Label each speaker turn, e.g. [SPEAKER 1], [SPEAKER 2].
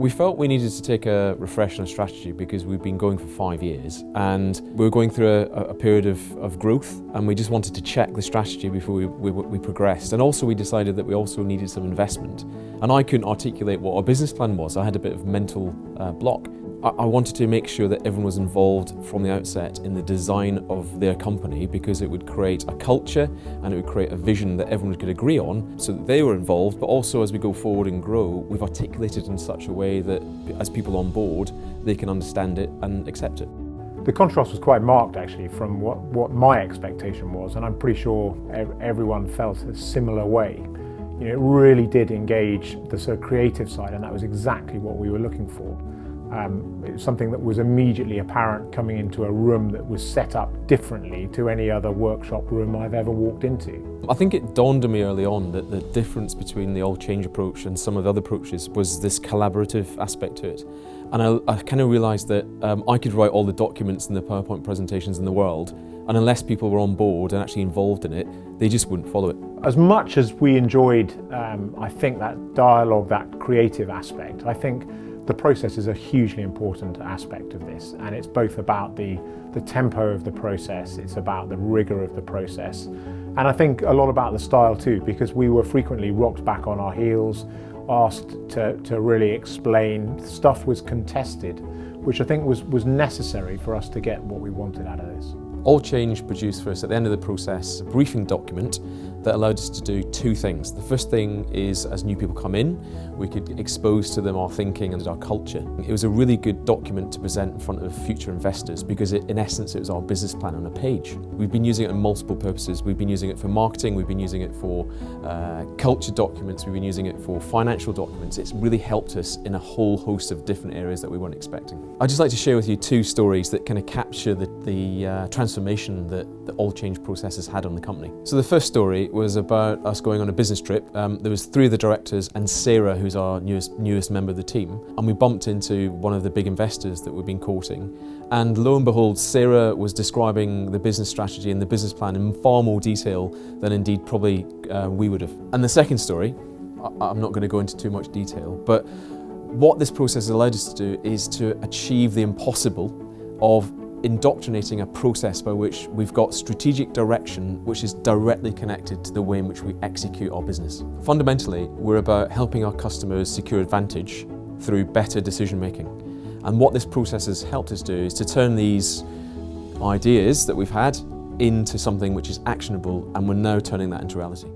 [SPEAKER 1] We felt we needed to take a refresh on a strategy because we've been going for 5 years and we were going through a period of growth, and we just wanted to check the strategy before we progressed. And also we decided that we also needed some investment. And I couldn't articulate what our business plan was. I had a bit of mental block. I wanted to make sure that everyone was involved from the outset in the design of their company, because it would create a culture and it would create a vision that everyone could agree on, so that they were involved. But also, as we go forward and grow, we've articulated in such a way that as people on board, they can understand it and accept it.
[SPEAKER 2] The contrast was quite marked actually from what my expectation was, and I'm pretty sure everyone felt a similar way. You know, it really did engage the sort of creative side, and that was exactly what we were looking for. It was something that was immediately apparent coming into a room that was set up differently to any other workshop room I've ever walked into.
[SPEAKER 1] I think it dawned on me early on that the difference between the all change approach and some of the other approaches was this collaborative aspect to it. And I kind of realised that I could write all the documents and the PowerPoint presentations in the world, and unless people were on board and actually involved in it, they just wouldn't follow it.
[SPEAKER 2] As much as we enjoyed, I think, that dialogue, that creative aspect, I think the process is a hugely important aspect of this, and it's both about the tempo of the process, it's about the rigour of the process, and I think a lot about the style too, because we were frequently rocked back on our heels, asked to really explain. Stuff was contested, which I think was necessary for us to get what we wanted out of this.
[SPEAKER 1] All Change produced for us at the end of the process a briefing document that allowed us to do two things. The first thing is, as new people come in, we could expose to them our thinking and our culture. It was a really good document to present in front of future investors because in essence it was our business plan on a page. We've been using it in multiple purposes. We've been using it for marketing, we've been using it for culture documents, we've been using it for financial documents. It's really helped us in a whole host of different areas that we weren't expecting. I'd just like to share with you two stories that kind of capture the transformation that the All Change process has had on the company. So the first story was about us going on a business trip. There was 3 of the directors and Sarah, who's our newest member of the team, and we bumped into one of the big investors that we've been courting. And lo and behold, Sarah was describing the business strategy and the business plan in far more detail than indeed probably we would have. And the second story, I'm not going to go into too much detail, but what this process has allowed us to do is to achieve the impossible of indoctrinating a process by which we've got strategic direction which is directly connected to the way in which we execute our business. Fundamentally, we're about helping our customers secure advantage through better decision making. And what this process has helped us do is to turn these ideas that we've had into something which is actionable, and we're now turning that into reality.